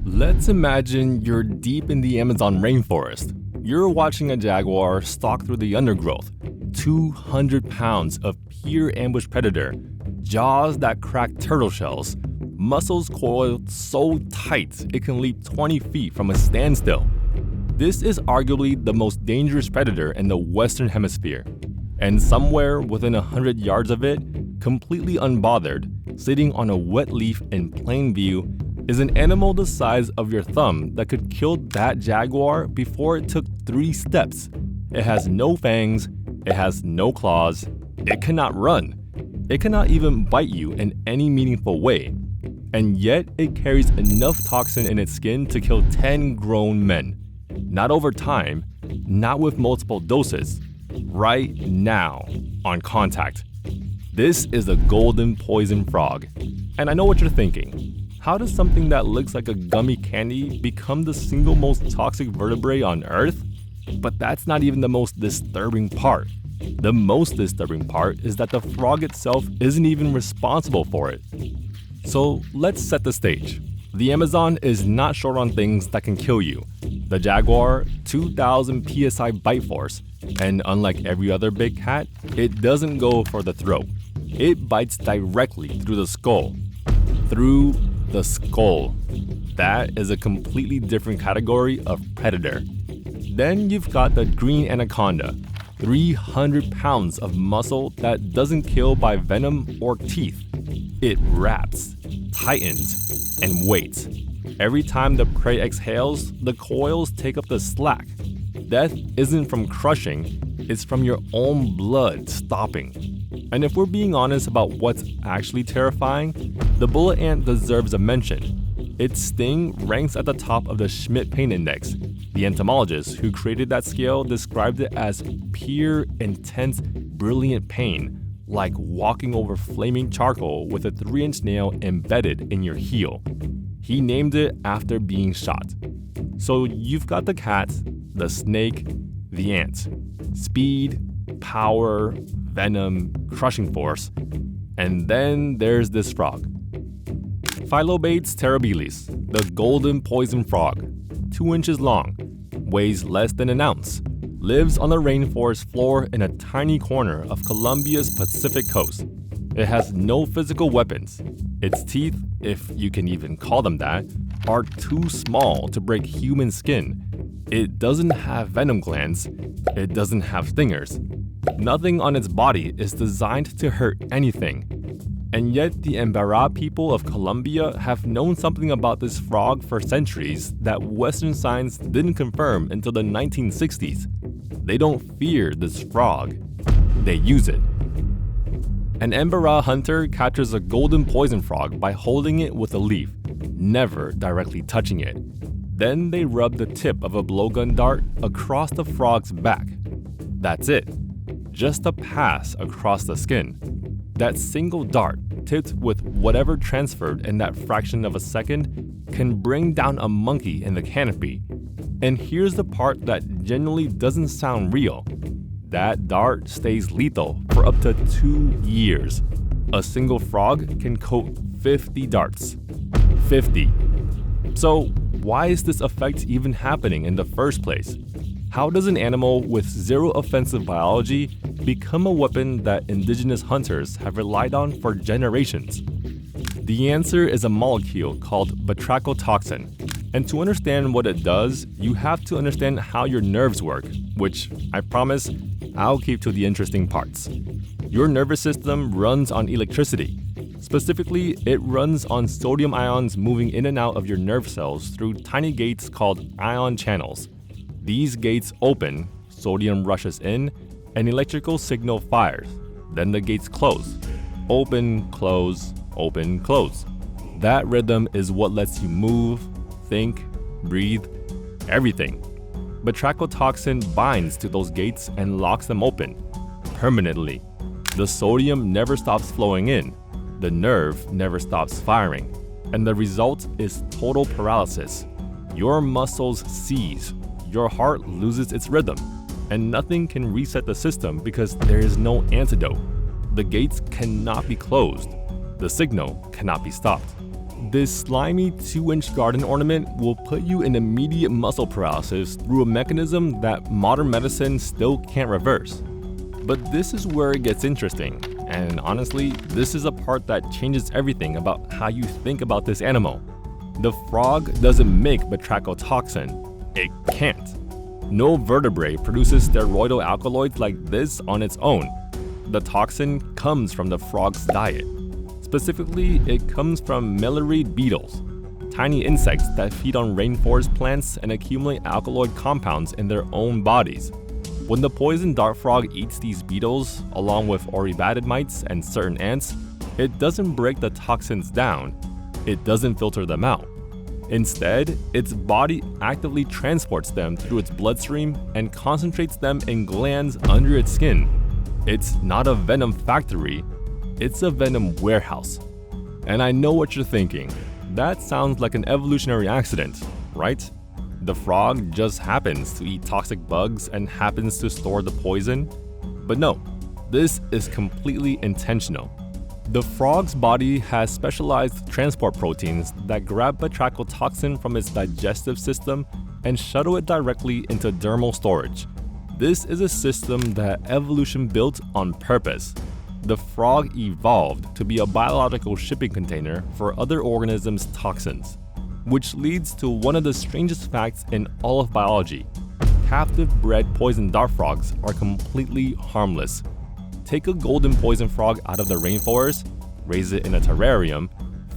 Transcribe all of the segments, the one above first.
Let's imagine you're deep in the Amazon rainforest. You're watching a jaguar stalk through the undergrowth. 200 pounds of pure ambush predator, jaws that crack turtle shells, muscles coiled so tight it can leap 20 feet from a standstill. This is arguably the most dangerous predator in the Western Hemisphere. And somewhere within 100 yards of it, completely unbothered, sitting on a wet leaf in plain view, is an animal the size of your thumb that could kill that jaguar before it took 3 steps. It has no fangs, it has no claws, it cannot run, it cannot even bite you in any meaningful way. And yet it carries enough toxin in its skin to kill 10 grown men. Not over time, not with multiple doses, right now, on contact. This is the golden poison frog. And I know what you're thinking. How does something that looks like a gummy candy become the single most toxic vertebrae on Earth? But that's not even the most disturbing part. The most disturbing part is that the frog itself isn't even responsible for it. So let's set the stage. The Amazon is not short on things that can kill you. The jaguar, 2,000 psi bite force, and unlike every other big cat, it doesn't go for the throat. It bites directly through the skull. Through the skull. That is a completely different category of predator. Then you've got the green anaconda, 300 pounds of muscle that doesn't kill by venom or teeth. It wraps, tightens, and waits. Every time the prey exhales, the coils take up the slack. Death isn't from crushing, it's from your own blood stopping. And if we're being honest about what's actually terrifying, the bullet ant deserves a mention. Its sting ranks at the top of the Schmidt Pain Index. The entomologist who created that scale described it as pure, intense, brilliant pain, like walking over flaming charcoal with a 3-inch nail embedded in your heel. He named it after being shot. So you've got the cat, the snake, the ant. Speed, power, venom, crushing force. And then there's this frog. Phyllobates terribilis, the golden poison frog. 2 inches long, weighs less than an ounce, lives on the rainforest floor in a tiny corner of Colombia's Pacific coast. It has no physical weapons. Its teeth, if you can even call them that, are too small to break human skin. It doesn't have venom glands. It doesn't have stingers. Nothing on its body is designed to hurt anything. And yet the Emberá people of Colombia have known something about this frog for centuries that Western science didn't confirm until the 1960s. They don't fear this frog. They use it. An Emberá hunter captures a golden poison frog by holding it with a leaf, never directly touching it. Then they rub the tip of a blowgun dart across the frog's back. That's it. Just a pass across the skin. That single dart, tipped with whatever transferred in that fraction of a second, can bring down a monkey in the canopy. And here's the part that genuinely doesn't sound real. That dart stays lethal for up to 2 years. A single frog can coat 50 darts. 50. So why is this effect even happening in the first place? How does an animal with zero offensive biology become a weapon that indigenous hunters have relied on for generations? The answer is a molecule called batrachotoxin. And to understand what it does, you have to understand how your nerves work, which, I promise, I'll keep to the interesting parts. Your nervous system runs on electricity. Specifically, it runs on sodium ions moving in and out of your nerve cells through tiny gates called ion channels. These gates open, sodium rushes in, an electrical signal fires. Then the gates close. Open, close, open, close. That rhythm is what lets you move, think, breathe, everything. Batrachotoxin binds to those gates and locks them open permanently. The sodium never stops flowing in. The nerve never stops firing. And the result is total paralysis. Your muscles seize. Your heart loses its rhythm. And nothing can reset the system because there is no antidote. The gates cannot be closed. The signal cannot be stopped. This slimy 2-inch garden ornament will put you in immediate muscle paralysis through a mechanism that modern medicine still can't reverse. But this is where it gets interesting, and honestly, this is a part that changes everything about how you think about this animal. The frog doesn't make batrachotoxin. It can't. No vertebrate produces steroidal alkaloids like this on its own. The toxin comes from the frog's diet. Specifically, it comes from mimicry beetles, tiny insects that feed on rainforest plants and accumulate alkaloid compounds in their own bodies. When the poison dart frog eats these beetles, along with oribatid mites and certain ants, it doesn't break the toxins down. It doesn't filter them out. Instead, its body actively transports them through its bloodstream and concentrates them in glands under its skin. It's not a venom factory, it's a venom warehouse. And I know what you're thinking. That sounds like an evolutionary accident, right? The frog just happens to eat toxic bugs and happens to store the poison. But no, this is completely intentional. The frog's body has specialized transport proteins that grab batrachotoxin from its digestive system and shuttle it directly into dermal storage. This is a system that evolution built on purpose. The frog evolved to be a biological shipping container for other organisms' toxins. Which leads to one of the strangest facts in all of biology. Captive-bred poison dart frogs are completely harmless. Take a golden poison frog out of the rainforest, raise it in a terrarium,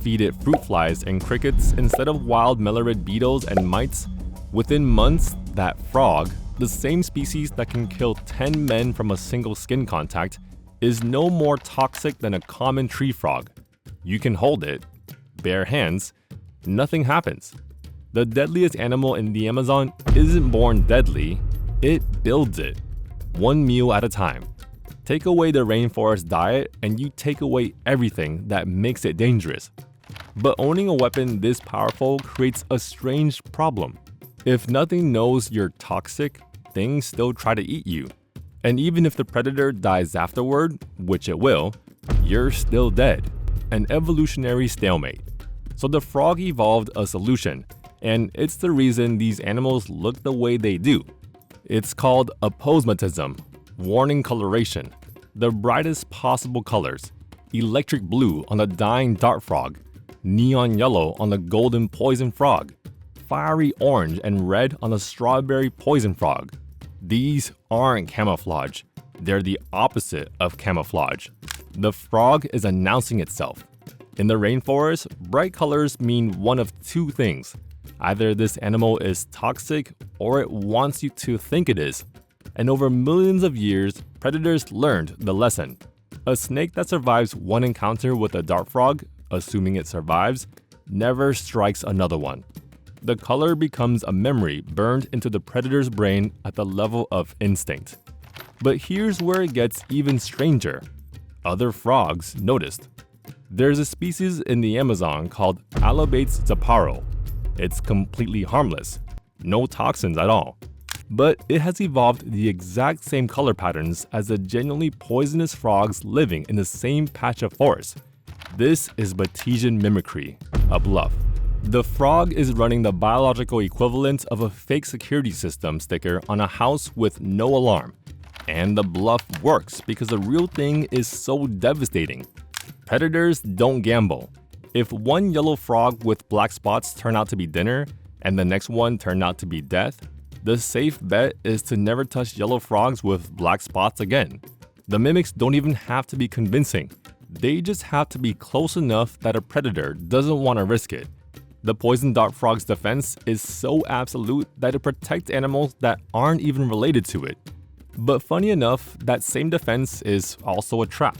feed it fruit flies and crickets instead of wild mimicry beetles and mites. Within months, that frog, the same species that can kill 10 men from a single skin contact, is no more toxic than a common tree frog. You can hold it, bare hands, nothing happens. The deadliest animal in the Amazon isn't born deadly, it builds it, one meal at a time. Take away the rainforest diet and you take away everything that makes it dangerous. But owning a weapon this powerful creates a strange problem. If nothing knows you're toxic, things still try to eat you. And even if the predator dies afterward, which it will, you're still dead. An evolutionary stalemate. So the frog evolved a solution, and it's the reason these animals look the way they do. It's called aposematism, warning coloration. The brightest possible colors: electric blue on the dying dart frog, neon yellow on the golden poison frog, fiery orange and red on the strawberry poison frog. These aren't camouflage, they're the opposite of camouflage. The frog is announcing itself. In the rainforest, bright colors mean one of two things. Either this animal is toxic or it wants you to think it is. And over millions of years, predators learned the lesson. A snake that survives one encounter with a dart frog, assuming it survives, never strikes another one. The color becomes a memory burned into the predator's brain at the level of instinct. But here's where it gets even stranger. Other frogs noticed. There's a species in the Amazon called Alobates zaparo. It's completely harmless, no toxins at all. But it has evolved the exact same color patterns as the genuinely poisonous frogs living in the same patch of forest. This is Batesian mimicry, a bluff. The frog is running the biological equivalent of a fake security system sticker on a house with no alarm. And the bluff works because the real thing is so devastating. Predators don't gamble. If one yellow frog with black spots turn out to be dinner, and the next one turned out to be death, the safe bet is to never touch yellow frogs with black spots again. The mimics don't even have to be convincing. They just have to be close enough that a predator doesn't want to risk it. The poison dart frog's defense is so absolute that it protects animals that aren't even related to it. But funny enough, that same defense is also a trap.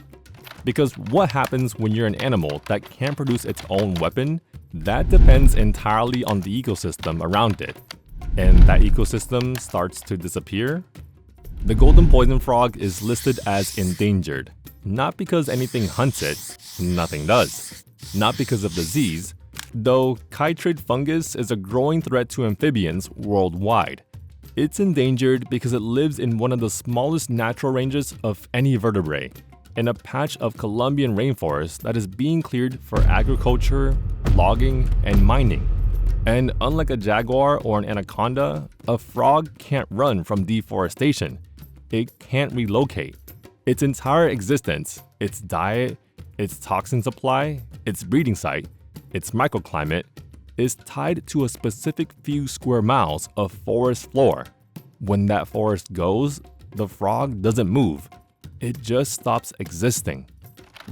Because what happens when you're an animal that can't produce its own weapon? That depends entirely on the ecosystem around it. And that ecosystem starts to disappear. The golden poison frog is listed as endangered, not because anything hunts it, nothing does. Not because of disease, though chytrid fungus is a growing threat to amphibians worldwide. It's endangered because it lives in one of the smallest natural ranges of any vertebrate. in a patch of Colombian rainforest that is being cleared for agriculture, logging, and mining. And unlike a jaguar or an anaconda, a frog can't run from deforestation. It can't relocate. Its entire existence, its diet, its toxin supply, its breeding site, its microclimate, is tied to a specific few square miles of forest floor. When that forest goes, the frog doesn't move. It just stops existing.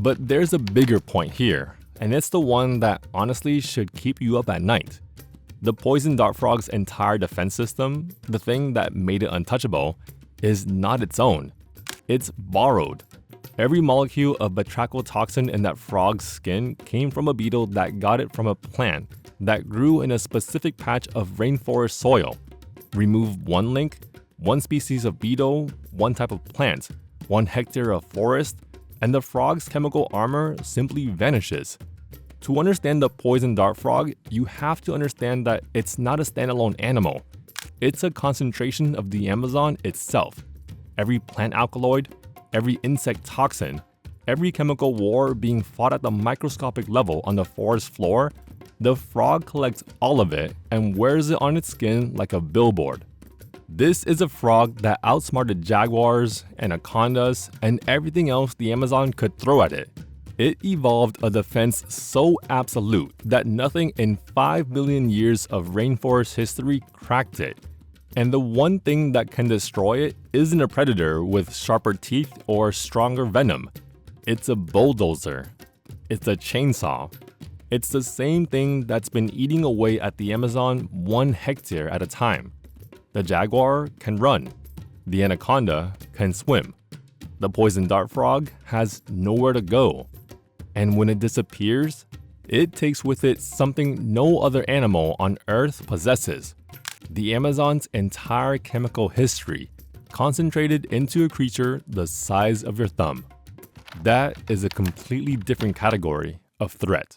But there's a bigger point here, and it's the one that honestly should keep you up at night. The poison dart frog's entire defense system, the thing that made it untouchable, is not its own. It's borrowed. Every molecule of batrachotoxin in that frog's skin came from a beetle that got it from a plant that grew in a specific patch of rainforest soil. Remove one link, one species of beetle, one type of plant, 1 hectare of forest, and the frog's chemical armor simply vanishes. To understand the poison dart frog, you have to understand that it's not a standalone animal. It's a concentration of the Amazon itself. Every plant alkaloid, every insect toxin, every chemical war being fought at the microscopic level on the forest floor, the frog collects all of it and wears it on its skin like a billboard. This is a frog that outsmarted jaguars, anacondas, and everything else the Amazon could throw at it. It evolved a defense so absolute that nothing in 5 billion years of rainforest history cracked it. And the one thing that can destroy it isn't a predator with sharper teeth or stronger venom. It's a bulldozer. It's a chainsaw. It's the same thing that's been eating away at the Amazon 1 hectare at a time. The jaguar can run. The anaconda can swim. The poison dart frog has nowhere to go. And when it disappears, it takes with it something no other animal on Earth possesses. The Amazon's entire chemical history, concentrated into a creature the size of your thumb. That is a completely different category of threat.